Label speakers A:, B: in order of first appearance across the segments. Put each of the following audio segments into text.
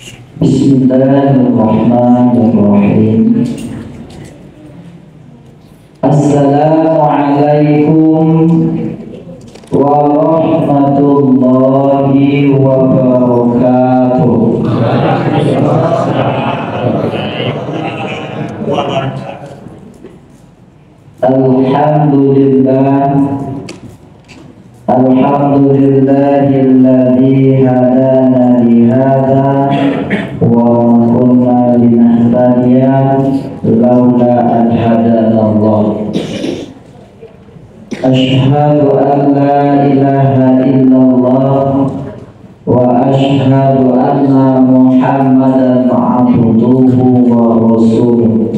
A: Bismillahirrahmanirrahim. Assalamualaikum warahmatullahi wabarakatuh. Alhamdulillahilladzi hadana li hadza wa ma kunna linahtadiya laula an hadanallah. Asyhadu an la ilaha illallah wa asyhadu anna Muhammadan abduhu wa rasuluh.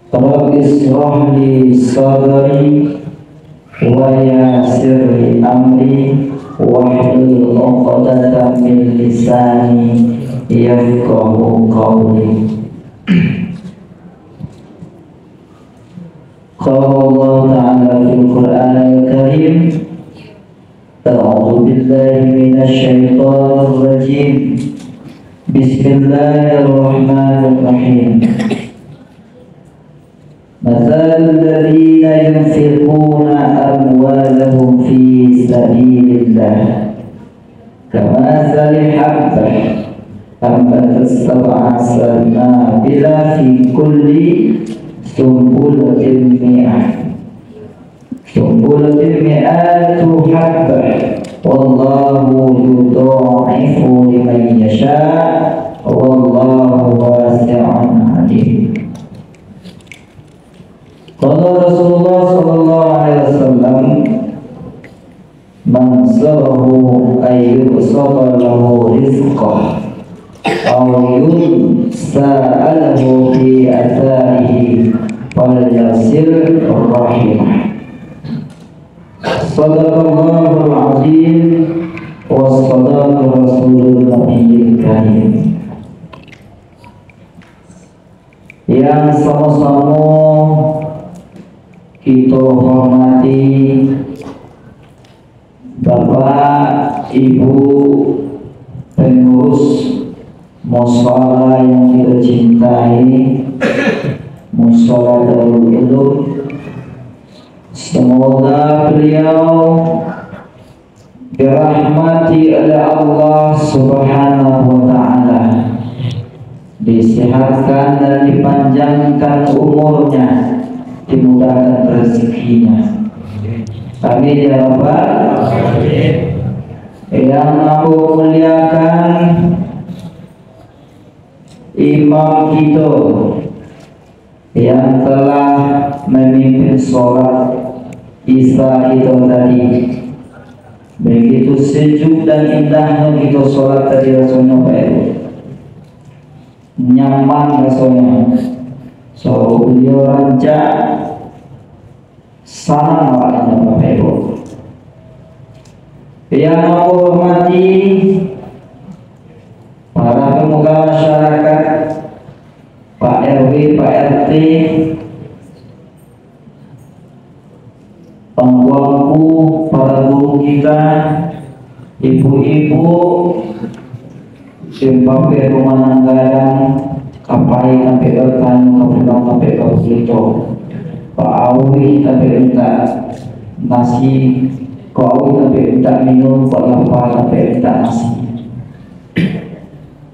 A: Rabbi ishrah li sadri wa yassir li amri wahlul 'uqdatam min lisani yafqahu qawli. Qala Allah ta'ala fil Qur'anil Karim, a'udzu billahi minasy syaithanir rajim. Bismillahirrahmanirrahim. Mathalul ladzina yunfiquna amwalahum fi sabilillah kamathali habbatin ambatat sab'a sanabila fi kulli sumbulatin mi'atu habbah wallahu yudha'ifu liman yasha' wallahu wasi'un 'alim. Qala Rasulullah sallallahu alaihi wasallam, man sarahu ayyusaba lahu rizqah aw yunsa'alahu fi atharihi falyasir rahimah. Sadaqallahul azim wa sadaqa rasulul nabiyil karim. Yang sama-sama kita hormati Bapak, Ibu, pengurus mushola yang kita cintai, mushola Darul Ilum. Semoga beliau dirahmati oleh Allah Subhanahu wa ta'ala, disehatkan dan dipanjangkan umurnya, dimudahkan rezekinya. Amin ya Rabbal alamin. Yang aku muliakan imam kita yang telah memimpin sholat Isya itu tadi. Begitu sejuk dan indahnya kita sholat tadi, rasanya baik, nyaman rasanya. So beliau rancak salam awalnya Bapak Ibu. Yang aku hormati para pemuka masyarakat, Pak RW, Pak RT, pembuangku, para guru kita, ibu-ibu, Zimbabwe, rumah nanggaran, kapai sampai rekan, kapilang sampai kita, Pak Awi sampai minta nasi, Pak Awi sampai minta minum, Pak Lapa sampai minta nasi.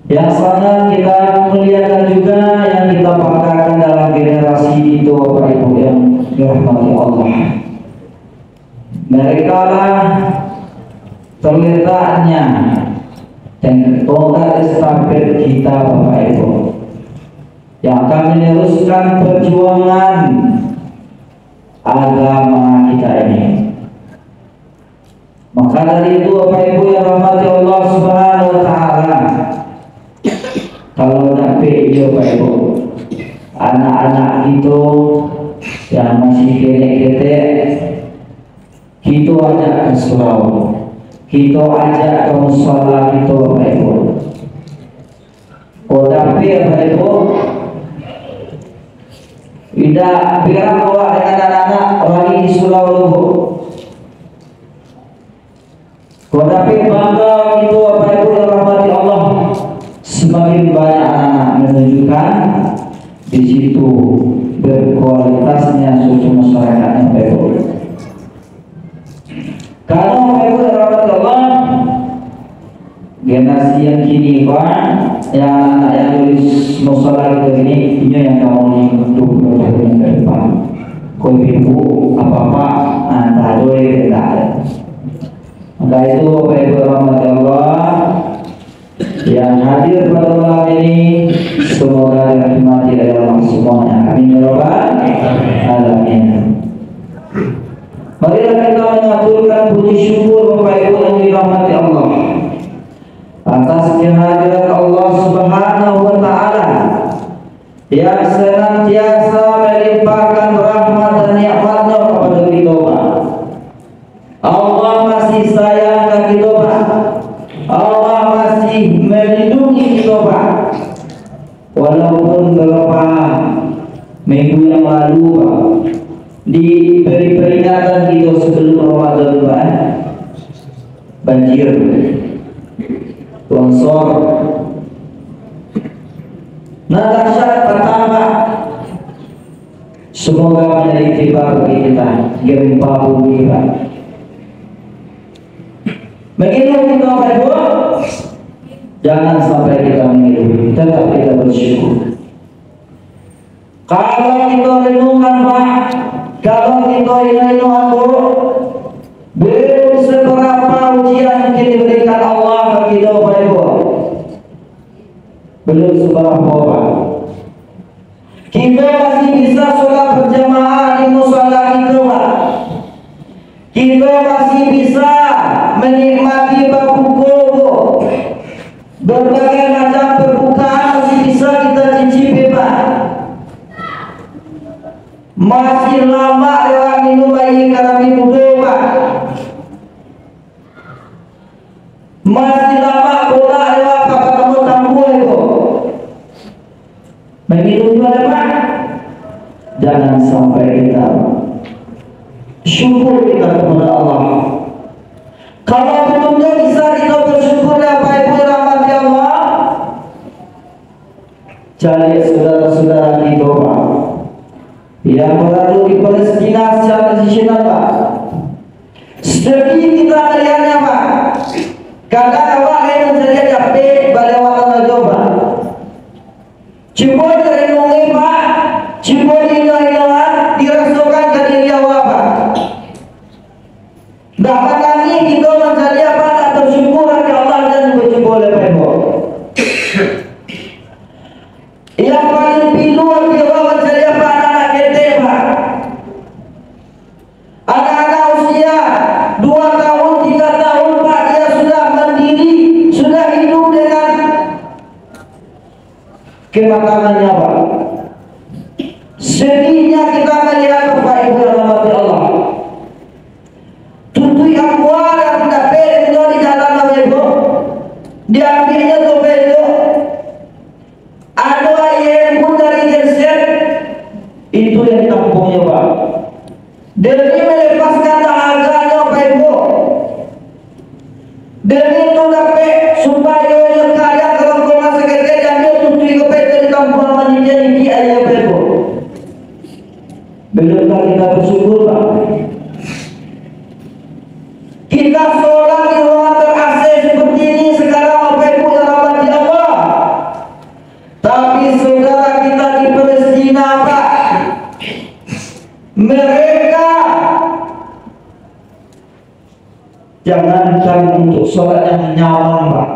A: Yang sana kita muliakan juga yang kita banggakan dalam generasi itu, Bapak Ibu yang dirahmati Allah. Mereka lah terletaknya dan tonggak estafet kita, Bapak Ibu, yang akan meneruskan perjuangan agama kita ini. Maka dari itu Bapak Ibu yang rahmati Allah Subhanahu wa ta'ala, kalau sampai dia Bapak Ibu, anak-anak itu yang masih ketek-ketek, kita ajak ke surau, kita ajak ke mushola kita Bapak Ibu. Oh tapi Bapak Ibu, tidak bilang bahwa dengan anak-anak lagi di surau dulu. Tapi bangga di situ berkualitasnya suatu masyarakat yang baik. Kalau baik rahmat Allah, generasi yang kini Pak, yang anak yang tulis musola gitu ini yang kamu untuk tahun ke depan. Kau ibu apa antara dua tidak ada. Maka itu baik rahmat Allah yang hadir pada malam ini, semoga dirahmati oleh Allah semuanya. Amin ya rabbal alamin. Marilah kita mengaturkan puji syukur Bapak Ibu yang dirahmati Allah atas kehadiran Allah Subhanahu wa taala yang senantiasa melimpahkan rahmat dan nikmat-Nya kepada kita. Allah masih sayang ke kita. Allah masih melindungi kita, Pak. Walaupun beberapa minggu yang lalu, Pak, diberi peringatan kita sebelum Ramadan, Pak, banjir, longsor, dahsyat pertama. Semoga menjadi tiba bagi kita gempa bumi, Pak. Begitu kita berdoa, jangan sampai kita mengeluh, tetap kita bersyukur. Kalau kita renungkan Pak, kalau kita renungkan belum seberapa ujian yang diberikan Allah bagi kita Pak, belum seberapa Pak. Kita masih bisa sholat berjamaah di musola kita Pak. Kita masih bisa menikmati berbuka, berbagai macam perbukaan masih bisa kita cicipi Pak. Masih lama lewat minum air karami budo Pak. Masih lama bola lewat kapal tambu itu. Begitu juga Pak. Jangan sampai kita syukur kita kepada Allah. Kalau belumnya bisa kita bersyukur Bapak Ibu rahmati Allah, cari saudara-saudara kita Pak yang berada di Palestina secara tradisional Pak. Sedih kita melihatnya Pak. Kadang awak yang menjadi capek balewatan aja Pak. Coba direnungi Pak, coba diingat-ingat, dirasakan ke diri awak Pak. Dapat lagi kita mencari apa? Tak bersyukur kepada Allah dan bersyukur oleh Ibu. Yang paling pilu kita mencari apa? Anak kita Pak. Anak-anak usia 2 tahun, 3 tahun Pak, dia sudah mandiri, sudah hidup dengan kematangannya Pak. Sedihnya kita melihat Bapak Ibu rahmati Allah. Tutui amwal yang dapat itu di jalan Bapak Ibu, diambilnya Bapak Ibu. Ada yang pun dari genset itu yang ditampungnya Pak. Demi melepaskan dahaganya Bapak Ibu. Demi itu dapat supaya yang kaya kerongkongan seketika diambil tutui Bapak Ibu ditampung mandinya di ayah Bapak Ibu. Belumkah kita bersyukur Pak? Kita sholat di ruangan ber-AC seperti ini sekarang Bapak Ibu yang rahmati Allah. Tapi saudara kita di Palestina Pak, mereka jangankan untuk sholat yang nyaman Pak,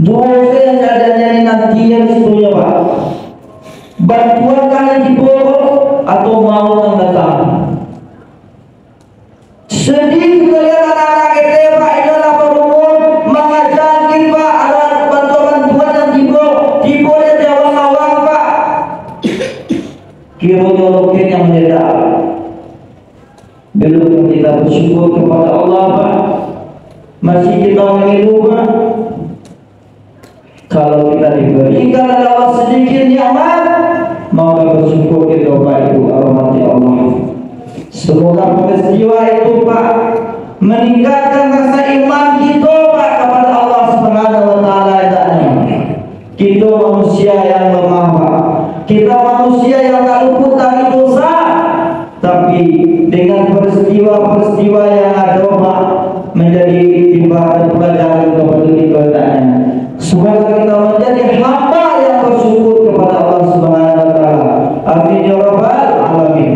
A: dosa yang adanya nantinya sebenarnya Pak, bantuan kalian dibawa atau mau yang datang. Sedih kita lihat anak-anak kita Pak, ini adalah berumur mengajar kita, ada bantuan-bantuan yang dibawa dari awang-awang Pak. Kiranya mungkin yang menjadi belum kita bersyukur kepada Allah Pak, masih kita mengeluh Pak. Kalau kita diberikan oleh Allah sedikit nikmat, maka bersyukur kita Bapak Ibu rahmati Allah. Semoga peristiwa itu Pak meningkatkan rasa iman kita Pak kepada Allah Subhanahu wa taala. Kita manusia yang lemah Pak. Kita manusia yang tak luput dari dosa, tapi dengan peristiwa-peristiwa yang ada menjadi timbangan pelajaran kepada kita hendaknya. Semoga kita menjadi hamba yang bersyukur kepada Allah Subhanahu wa taala. Amin ya rabbal alamin.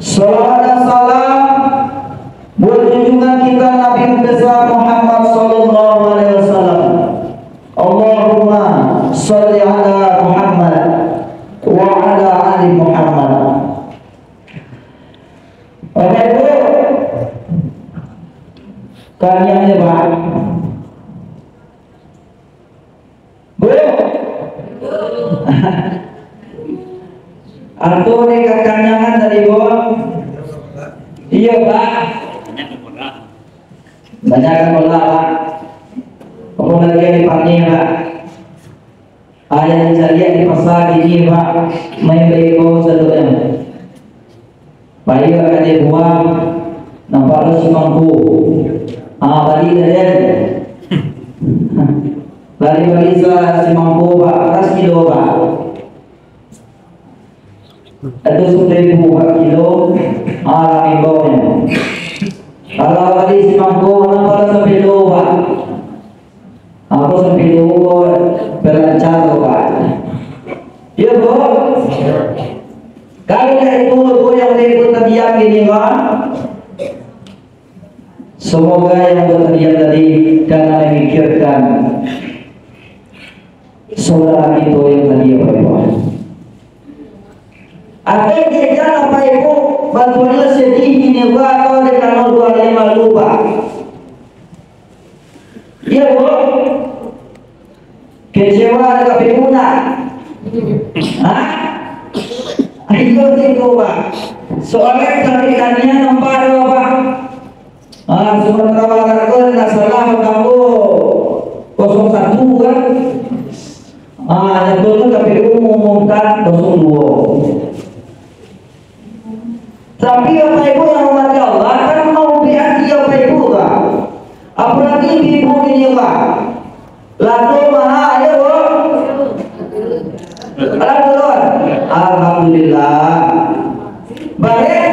A: Salawat dan salam buat junjungan kita Nabi besar Muhammad sallallahu alaihi wasallam. Allahumma shalli ala Muhammad wa ala ali Muhammad. Bapak Ibu, kalian Pak. Bu. Atau nih kekanyangan dari bawah. Iya Pak. Banyak kan bola Pak. Apa lagi yang dipakai Pak? Ayah yang saya lihat di pasar ini Pak, main bego satunya. Bayi akan dibuang, nampak lu si mangku. Bagi saja. Bagi si mangku Pak, atas kilo Pak. Itu sudah dibuang kilo, kami bawanya. Kalau bagi si mangku, nampak lu sampai kilo Pak. Aku sampai kilo berlancar Pak. Ya Bu. Kalau itu yang ikut terdiam ini Pak, semoga yang berterdiam tadi karena memikirkan saudara itu yang tadi Pak. Ada jajan apa Ibu bantuannya sedih ini Pak, atau dengan 25 lupa. Iya Bu. Kecewa dengan pimuna. Hah? Ayo itu Pak. Soalnya tarikannya nampak ada Pak. Sumatera Barat itu tidak salah kamu 01 kan. Yang itu KPU mengumumkan 02. Tapi Bapak Ibu yang hormati Allah kan mau biasa Bapak Ibu Pak. Apalagi ibu ini Pak. Lalu maha ya Bu. Alhamdulillah. Baik.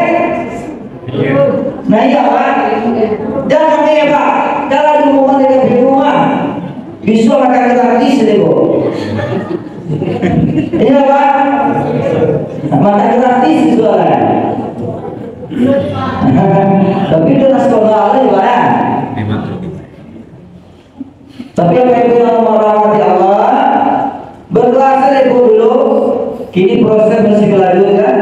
A: Nah iya Pak. Jangan ya Pak. Kalau di rumah dekat di rumah, bisa makan gratis deh Bu. Iya Pak. Makan gratis soalnya. Tapi itu sekolah ya Pak ya. Tapi apa itu yang merahmati Allah? Berdoa Ibu dulu. Kini proses masih dilanjutkan.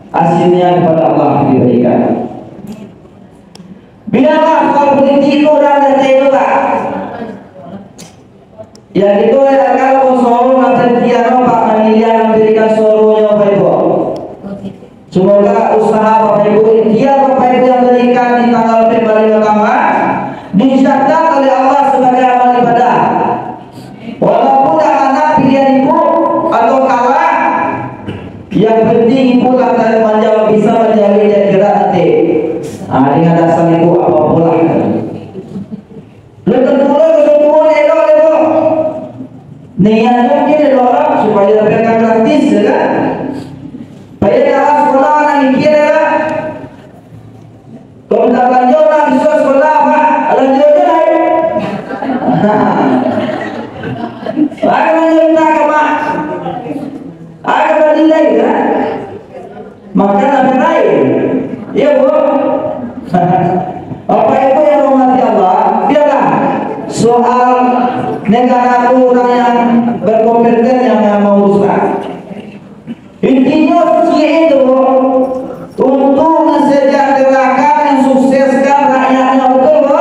A: Hasilnya kepada Allah diberikan. Bila soal politik itu orang itu Pak. Ya itu ya kalau solo nanti dia Pak Manilia memberikan solonya Bapak Ibu. Semoga usaha Bapak Ibu dia Bapak Ibu yang berikan di tanggal Februari pertama dicatat oleh Allah sebagai amal ibadah. Walaupun anak pilihan ibu atau kalah, yang penting ibu akan menjawab bisa menjawab dan gerak nanti. Dengan dasar ibu apa pula. Lepas dulu semua itu ibu. Niatnya ini orang supaya dapatkan gratis, kan? Supaya dapat sekolah anak mikir kan? Kalau tak lanjut lah bisa sekolah apa? Lanjut je lah. Akan lanjut ke mak. Akan bernilai kan? Maka apa lain? Ya Bu. Bapak Ibu yang hormati Allah, biarlah soal negara orang yang berkompeten yang mau usaha. Intinya itu untuk mensejahterakan dan sukseskan rakyatnya, betul Bu?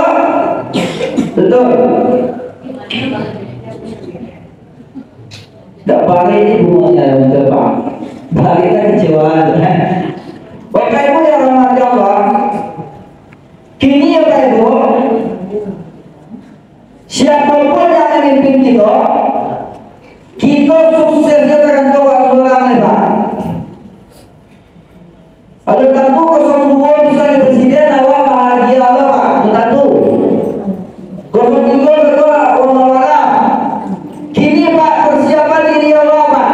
A: Betul. Tak balik ini bunganya betul Pak. Baliknya kecewaan. Bapak Ibu yang hormati Allah, kini ya Bapak Ibu, siapapun yang memimpin kita suksesnya tergantung waktu orang Pak. Ada tentu 02 bisa di presiden, awak bahagia Allah Pak, tentu. 03 kedua orang. Kini Pak persiapan diri Allah Pak.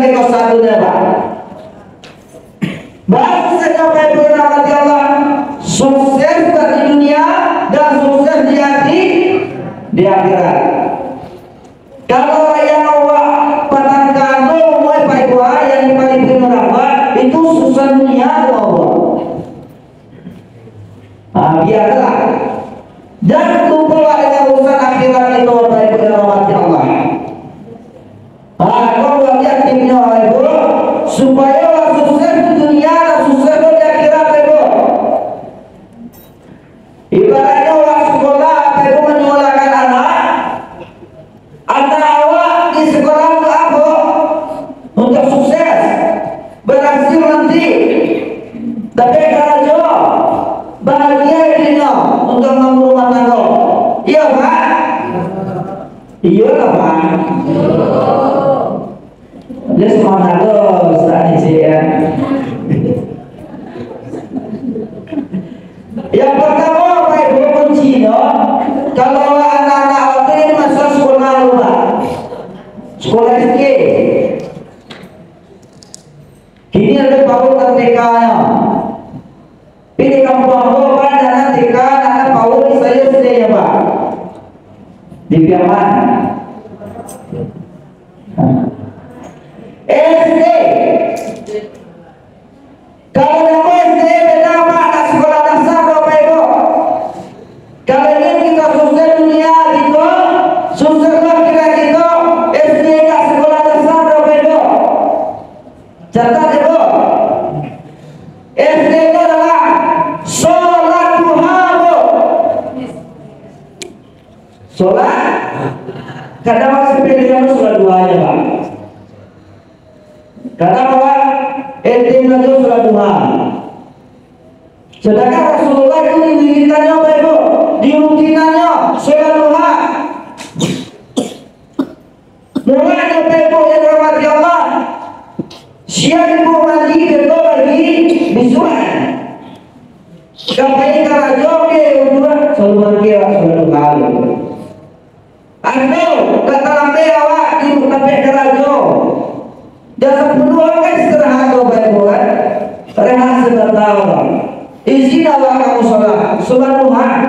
A: kita satu Pak. Baru saja Bapak Ibu yang dirahmati Allah, sukses di dunia dan sukses di akhirat. Kalau yang Allah patahkan mulai Pak Ibu yang paling benar itu susah dunia Allah. Nah, biarlah. Dan kumpullah dengan urusan akhirat itu Bapak Ibu yang dirahmati Allah. Kalau lihat timnya Bapak Ibu, supaya sukses di dunia dan sukses di akhirat Bapak Ibu. Ibaratnya orang sekolah Bapak Ibu menyekolahkan anak awak di sekolah untuk apa? Untuk sukses, berhasil nanti. Tapi kalau bahagia dirinya untuk membangun rumah tangga. Iya Pak? Iya lah Pak. Dia semangat loh Ustaz ya. Yang pertama Pak Ibu kuncinya, kalau anak-anak waktu ini masa sekolah lupa, sekolah SD. Kini ada PAUD dan TK-nya. Pilih kampung apa anak TK, anak PAUD di saya SD ya Pak. Di Piaman. SD. Kalau yang SD beda Pak, anak sekolah dasar Bapak Ibu. Kalau ingin kita sukses dunia gitu, sukseslah kita gitu, SD nggak sekolah dasar Bapak Ibu. Catat Ibu. SD itu adalah sholat duha Bu. Sholat. Kadang masih pilih sholat duhanya Pak. Karena bahwa SD itu sholat duha. Sedangkan Rasulullah itu diwiridkannya Bapak Ibu, dirutinannya sholat duha. Mulai Bapak Ibu yang dirahmati Allah, siap Ibu mandi itu lagi bisuan. Sampai karajo ke udara selalu berkira sholat duha. Atau kata lambe awak di sampai karajo. Dan 10 orang kan istirahat Bapak Ibu kan, rehat sebentar. Izin Allah kamu sholat duha.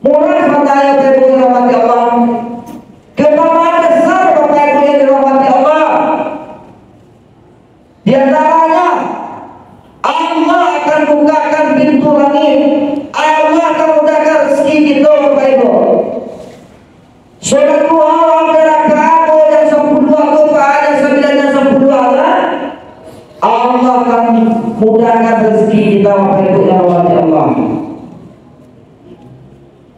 A: Mulai percaya Bapak Ibu yang dirahmati Allah. Keutamaan besar Bapak Ibu yang dirahmati Allah. Di antaranya Allah akan bukakan pintu langit. Allah akan mudahkan rezeki kita Bapak Ibu. Sholat duha rakaat yang 10 rakaat yang 9 Allah akan mudahkan rezeki kita Bapak Ibu yang dirahmati Allah.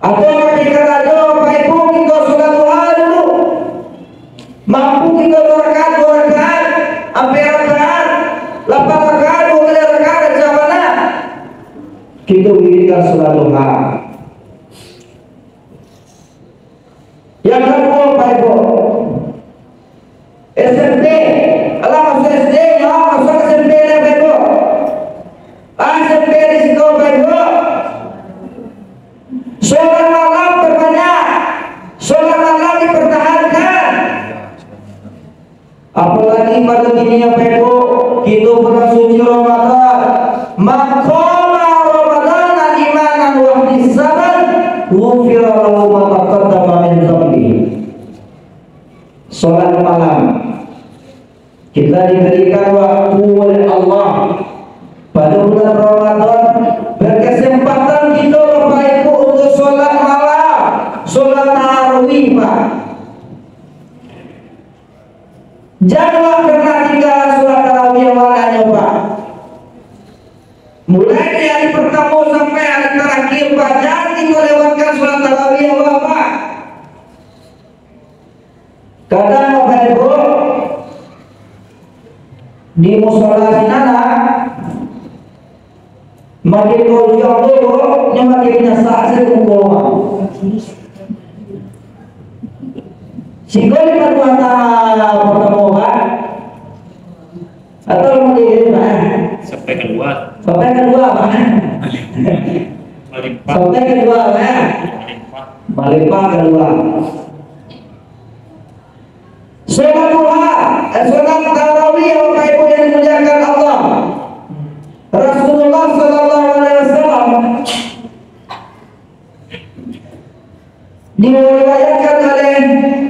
A: Atau ketika ada Bapak Ibu kita sholat duha dulu, mampu kita 2 rakaat, hampir rakaat, 8 rakaat, 12 rakaat dan mana kita wiridkan sholat duha. Yang kedua Bapak Ibu, SMP, masuk SD ya, masuk SMP ya Bapak Ibu. SMP di situ Bapak Ibu. Sholat malam berbanyak, sholat malam dipertahankan. Apalagi pada gini ya Bapak Ibu, kita bulan suci Ramadan. Maqama Ramadan imanan wa ihtisaban, ghufira lahu ma taqaddama min dhanbi. Sholat malam kita diberikan waktu oleh Allah pada bulan Ramadan, berkesempatan kita Bapak Ibu untuk sholat malam, sholat tarawih Pak. Janganlah pernah tinggal sholat tarawih awalnya Pak. Mulai dari hari pertama sampai hari terakhir Pak, jangan kita lewatkan sholat tarawih awal Pak. Kadang Bapak Ibu di musola sinana makin kau jauh dulu, yang makin nyasa sekongkoma. Sehingga di perbuatan pertama Pak, atau mungkin Pak?
B: Sampai kedua
A: Pak. Sampai kedua Pak. Malimpah kedua. Sholat duha sholat tarawih Bapak Ibu yang dimuliakan Allah. Rasulullah Sallallahu Alaihi Wasallam diriwayatkan oleh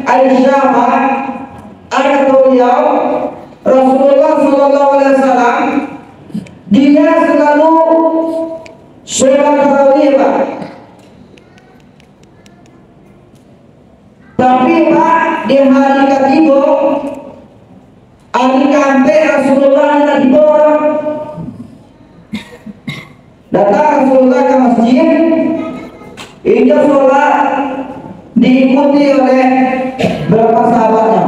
A: Aisyah ayat beliau, Rasulullah Sallallahu Alaihi Wasallam dia selalu sholat tarawih Pak. Tapi Pak di hari ketiga, hari keempat Rasulullah tidak dibawa. Datang Rasulullah ke masjid, ia sholat diikuti oleh beberapa sahabatnya.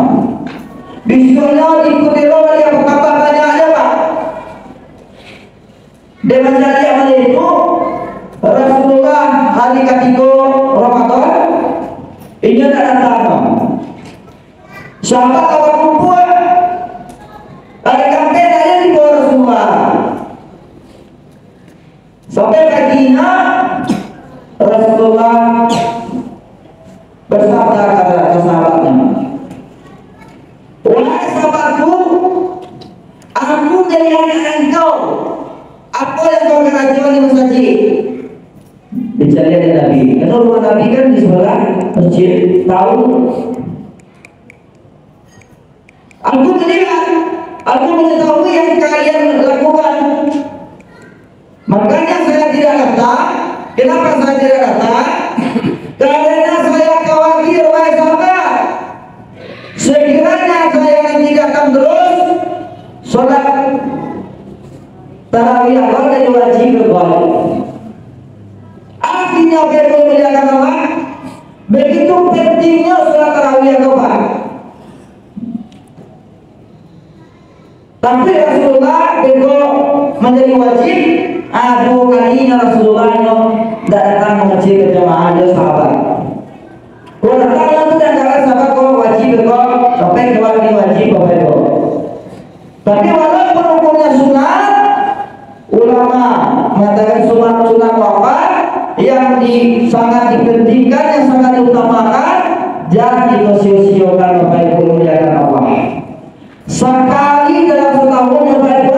A: Besoknya diikuti oleh yang bertambah banyaknya Pak. Dengan jadi amal itu Rasulullah hari ketiga Ramadan ini tidak datang. Sahabat awal kumpul hari keempat aja dibawa Rasulullah. Sampai paginya Rasulullah bersabda kepada sahabatnya, wahai sahabatku, aku dari anak engkau, apa yang kau keracuan di masjid? Bicara dengan Nabi, karena rumah Nabi kan di sebelah masjid. Tahu? Aku melihat, aku mengetahui yang kalian lakukan. Makanya saya tidak datang. Kenapa saya tidak datang? Karena saya khawatir wahai sahabat, sekiranya saya nanti datang terus sholat tarawih Allah dari wajib berwajib. Artinya betul muliakan Allah, begitu pentingnya sholat tarawih Allah. Tapi Rasulullah begitu menjadi wajib. Aduh kalinya Rasulullah tidak datang mengaji ke jamaah dia sahabat. Kalau datang itu dan jangan sahabat kau wajib kau sampai keluar di wajib Bapak Ibu. Tapi walaupun hukumnya sunat, ulama mengatakan sunat wafat yang sangat dipentingkan, yang sangat diutamakan, jangan dikosio-siokan Bapak Ibu muliakan Allah. Sekali dalam setahun Bapak Ibu,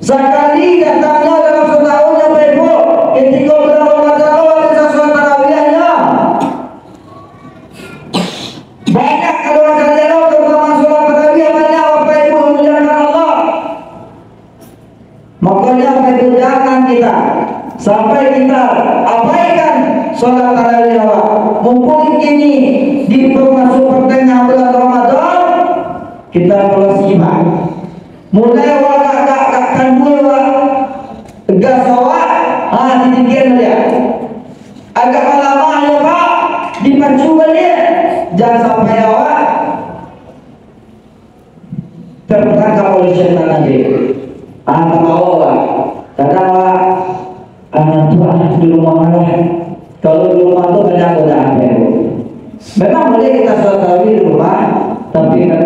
A: sekali datangnya dalam setahun Bapak Ibu, ketika bulan Ramadan ada sholat tarawihnya. Banyak kalau kalian terutama sholat tarawih banyak Bapak Ibu muliakan Allah. Makanya Bapak Ibu jangan kita sampai kita abaikan sholat tarawih Allah. Mumpung ini di masuk pertengahan bulan Ramadan, kita perlu simak. Mulai agak mulai gas awak, ditinggikan dia. Agak lama ya Pak, dipacu dia. Jangan sampai awak terperangkap oleh syaitan nanti. Anak awak, karena awak anak tua di rumah mana? Kalau di rumah tu banyak godaan ya. Memang boleh kita sholat tarawih di rumah, tapi kan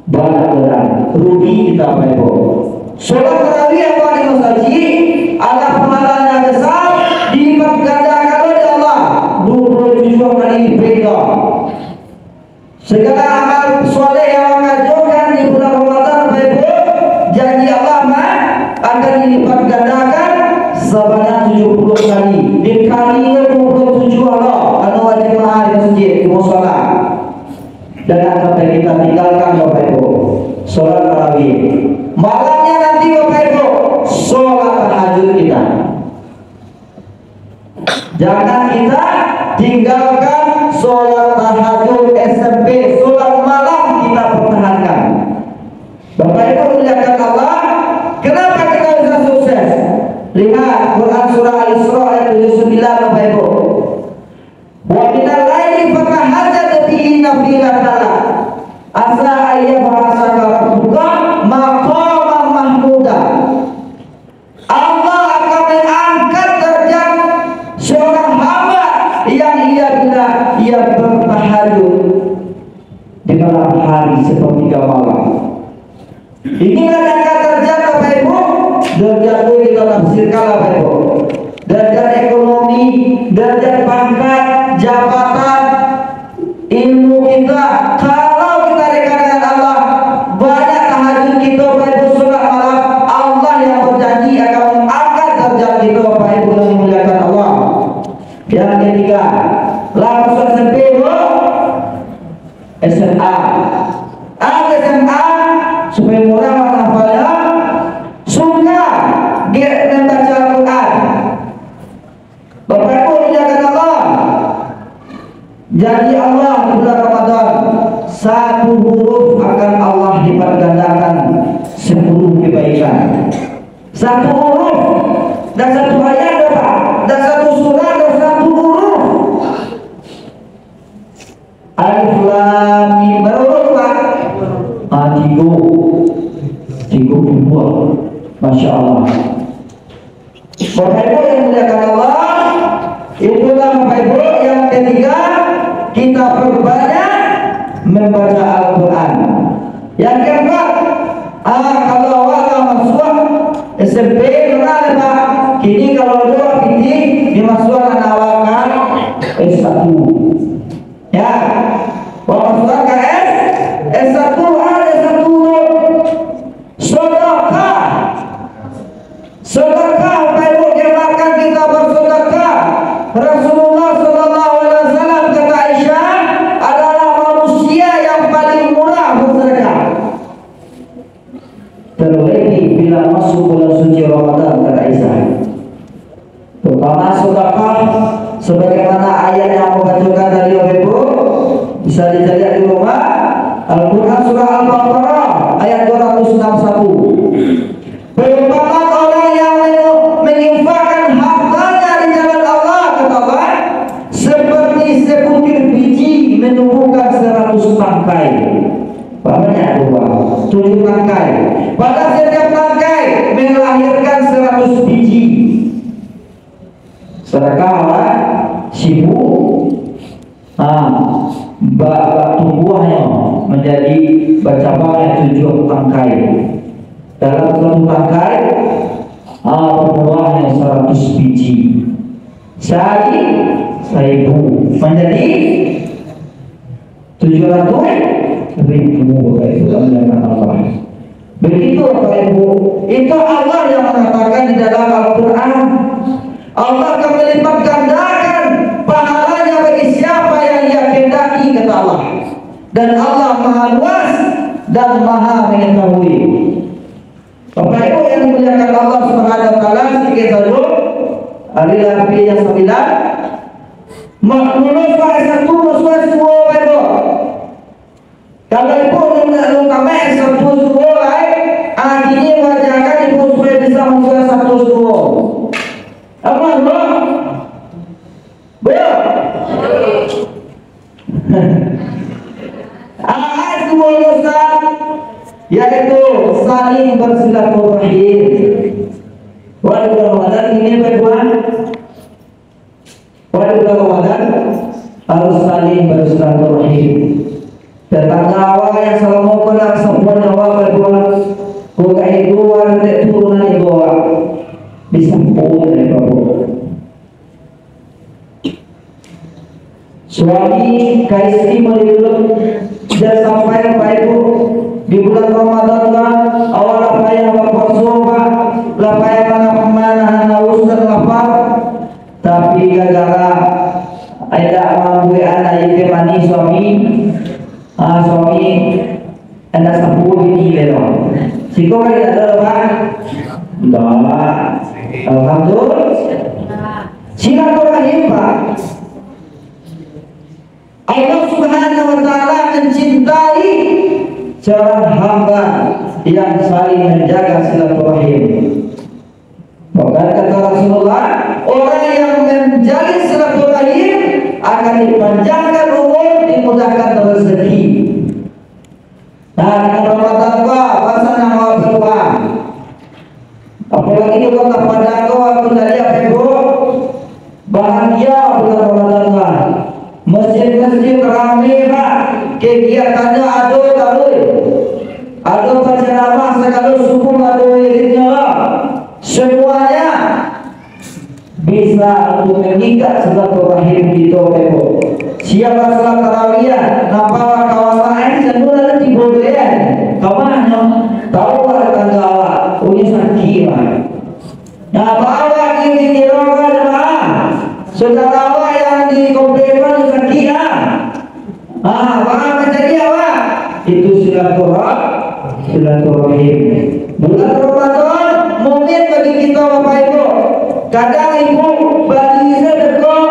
A: banyak godaan. Rugi kita Bapak Ibu. Sholat tarawih apa di masjid ada pahalanya besar, dilipat gandakan oleh Allah 27 kali lipat. Segala amal soleh yang mengajukan di bulan Ramadan Bapak Ibu, janji Allah akan dilipat gandakan sebanyak 70 kali. Dikali 27 Allah karena wajib mahal di masjid di mushola. Dan sampai kita tinggalkan Bapak Ibu sholat tarawih. Malamnya nanti Bapak Ibu sholat tahajud kita. Jangan kita tinggalkan sholat tahajud SMP, sholat malam kita pertahankan. Bapak Ibu muliakan Allah, kenapa kita bisa sukses? Lihat Quran surah Al-Isra ayat 79 Bapak Ibu. Wa minal laili fatahajjat bihi nafilatan asa ayyab'asaka rabbuka maqaman mahmuda. Allah akan mengangkat derajat seorang hamba yang ia bertahajud di malam hari sepertiga malam. Inilah angkat derajat Bapak Ibu. Derajat itu kita tafsirkan Bapak Ibu. Derajat ekonomi, derajat pangkat, jabatan, ilmu kita. Kalau kita Yang ketiga, langsung SMP SMA. SMA supaya murah hafalnya, suka dia membaca Al-Quran. Bapak Ibu dijaga Allah. Jadi Allah di bulan Ramadan, satu huruf akan Allah lipat gandakan 10 kebaikan. Satu huruf dan satu ayat Bapak, dan satu surah dan satu huruf. Alif Lam Mim berapa Pak? Tiga dua. Masya Allah. Bapak Ibu yang muliakan Allah, itulah Bapak Ibu yang ketiga, kita perbanyak membaca Al-Quran. Yang keempat, kalau awal masuk SMP benar Pak, kini kalau dua ini dimasukkan awakan S1. Ya, masukkan ke S1 ada satu sedekah. Sedekah Bapak Ibu, jemaahkan kita bersedekah. Rasulullah sallallahu alaihi wasallam kata Aisyah adalah manusia yang paling murah bersedekah. Terlebih bila masuk bulan suci Ramadan kata Aisyah. Terutama sedekah sebagaimana ayat yang membacakan tadi Bapak Ibu, bisa dilihat di rumah. Al-Quran surah Al-Baqarah ayat 261. Perumpamaan orang yang menginfakkan hartanya di jalan Allah, kata Allah, seperti sebutir biji menumbuhkan 100 tangkai. Banyak dua, 7 tangkai. Pada setiap tangkai melahirkan 100 biji. Sedekah sibuk, tumbuhnya menjadi bercabang 7 tangkai. Dalam satu tangkai buahnya 100 biji. Seribu menjadi 700.000 Bapak Ibu yang Allah. Begitu Bapak Ibu, itu Allah yang mengatakan di dalam Al-Quran. Allah akan melipat gandakan pahalanya bagi siapa yang Ia kehendaki, kata Allah. Dan Allah Maha luas dan Maha mengetahui. Bapak Ibu yang dimuliakan Allah Subhanahu wa taala, sedikit saja hari Rabi yang 9 menurut S1 sesuai semua Bapak Ibu. Kalau Ibu menurut kami S1 semua lain, akhirnya wajarkan Ibu supaya bisa masuk S1 semua. Apa Ibu? Betul? Semua Ustaz, yaitu saling bersilaturahim. Pada bulan Ramadan ini Bapak, pada bulan Ramadan harus saling bersilaturahim. Tetangga awak yang selalu pada semua nyawa Bapak, bukan itu ada turunan itu bisa pun Bapak. Suami kaisi melulu sudah sampai Bapak Ibu di bulan Ramadan lah, awal apa yang Bapak soba, apa yang mana haus dan lapar, tapi gara-gara ada mampu anak yang mani suami anda sepuluh ini lelo. Siko kan ada Pak? Dah, alhamdulillah. Silaturahim Pak. Allah Subhanahu wa taala mencintai seorang hamba yang saling menjaga silaturahim. Bahkan kata Rasulullah, orang yang menjalin silaturahim akan dipanjangkan umur, dimudahkan rezeki. Nah, dengan Ramadan bahasa nama berubah. Apalagi di kota Padang aku tadi apa Ibu? Bahagia bulan Ramadan. Masjid-masjid ramai Pak, kegiatannya aduh penceramah segala suku semuanya bisa untuk mengikat silaturahim kita Bapak. Siapa salat tarawih, napa kawasan semua ada di Bodean. Kemana? Tahu ada tangga awak, punya sakit. Nah, bawa ini di roda, saudara awak yang di komplek sakit apa jadi apa? Itu silaturahim. Bulan Ramadan momen bagi kita Bapak Ibu. Kadang ibu bagi sedekah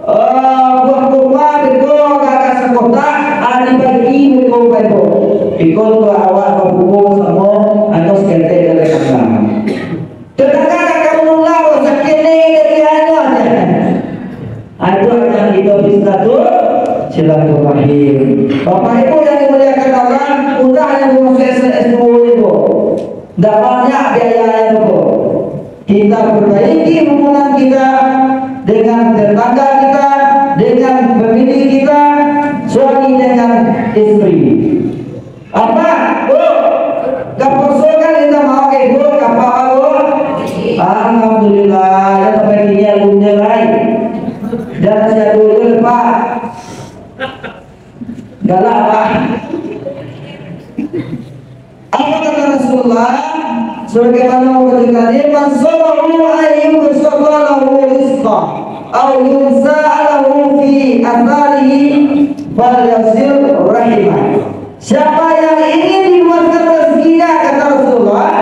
A: buah kurma bego kakak sekolah ada bagi bego Bapak Ibu. Ikut tua awak berhubung sama atau sekete dari kakak. Tetangga kakak mengulang sakit dari aja. Itu akan kita bisa tuh silaturahim. Bapak Ibu yang dimuliakan Allah, udah yang proses S2 itu. Tidak banyak biayanya itu. Kita perbaiki hubungan kita dengan tetangga kita, dengan pemilik kita, suami dengan istri. Apa? Bu, kepersoalan kita mau ke bu, kapal bu. Alhamdulillah, ya sampai kini alhamdulillah. Dan saya dulu Pak. Galak Pak. Apa kata Rasulullah? Sebagaimana berkata, "Man sabahu ayyuhu sabalahu rizqa, aw yunza'alahu fi atharihi, falyasil rahimah." Siapa yang ingin diluaskan rezekinya, kata Rasulullah,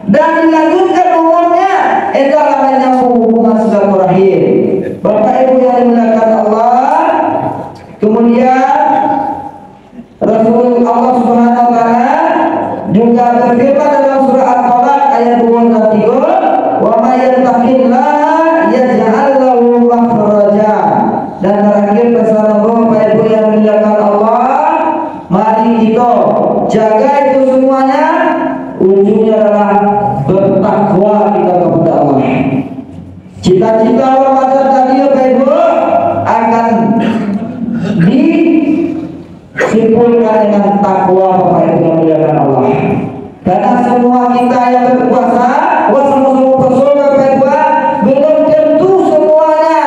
A: dan dilanjutkan umurnya, adalah menyambung hubungan silaturahim. Bapak Ibu yang dimuliakan Allah, kemudian Rasul Allah Subhanahu wa taala juga berfirman dalam surah At-Talaq ayat 23, "Wa may yattaqillaha yaj'al lahu makhraja." Dan terakhir pesan Bapak Ibu yang dimuliakan Allah, mari kita jaga itu semuanya, ujungnya adalah bertakwa kita kepada Allah. Cita-cita Ramadan tadi Bapak Ibu akan disimpulkan dengan takwa Bapak Ibu yang dimuliakan Allah. Karena semua kita yang berpuasa, sama-sama bersolat Bapak Ibu, belum tentu semuanya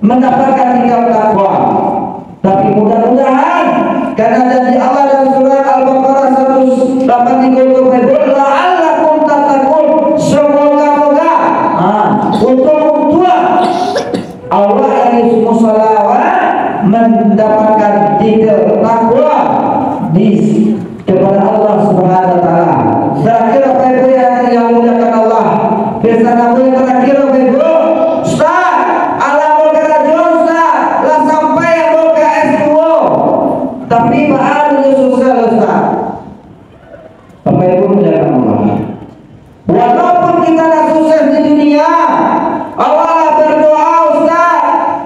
A: mendapatkan tingkat takwa. Tapi mudah-mudahan karena janji Allah dalam surat Al-Baqarah 183 Bapak Ibu, la'allakum tattaqun, semoga-moga untuk Allah yang semua salawat mendapatkan titel takwa di kepada Allah Subhanahu wa taala. Terakhir Bapak Ibu yang dimuliakan Allah, pesan Nabi terakhir Bapak Ibu, Ustaz, ala berkarajo Ustaz, lah sampai yang ke S2. Tapi baru susah Ustaz. Bapak Ibu dimuliakan Allah. Walaupun kita dah sukses di dunia, Allah berdoa Ustaz,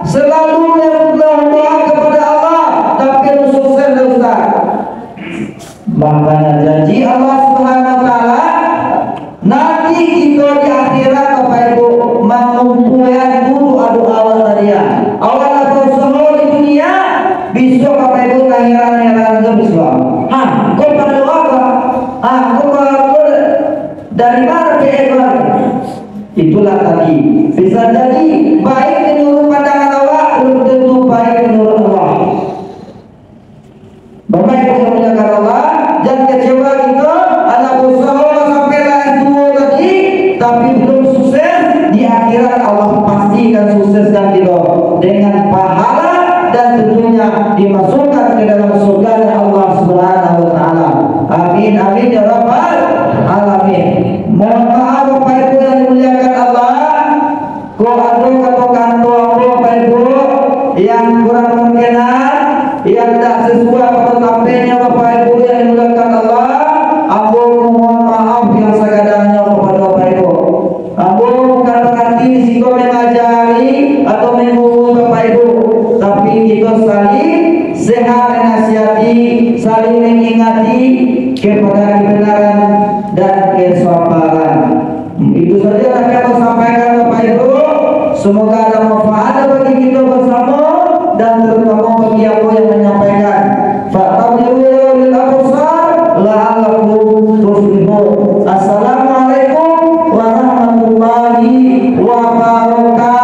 A: selalu berdoa kepada Allah, tapi sukses Ustaz. Makanya janji Allah Subhanahu wa taala, nanti kita di akhirat Bapak Ibu mengumpulkan dulu awal tadian. Awal berusaha di dunia, besok Bapak Ibu kangiran-kangiran ke besok. Kau pada doa kau dari mana keegoan? Itulah tadi. Bisa jadi baik menurut pandangan Allah, belum tentu baik menurut Allah. Bapak Ibu yang dimuliakan Allah, jangan kecewa kita, anak usaha sampai S2 tadi, tapi belum sukses. Di akhirat Allah pastikan sukseskan kita dengan pahala dan tentunya dimasukkan ke dalam surga Allah Subhanahu wa taala. Amin amin ya rabbal alamin. Mohon maaf Bapak Ibu yang dimuliakan Allah, Bapak Ibu yang kurang berkenan, yang tak sesuai dengan tampilnya Bapak Ibu yang dimuliakan Allah, aku mohon maaf yang segadanya kepada Bapak Ibu. Aku bukan berarti siko mengajari atau mengurus Bapak Ibu, tapi kita saling sehat menasihati, saling mengingati kepada kebenaran dan kesabaran. Itu saja yang aku sampaikan Bapak Ibu. Semoga ada manfaat bagi kita bersama dan terutama bagi aku yang menyampaikan. Fa'tabiru lil absar la'allakum tuflihun. Assalamualaikum warahmatullahi wabarakatuh.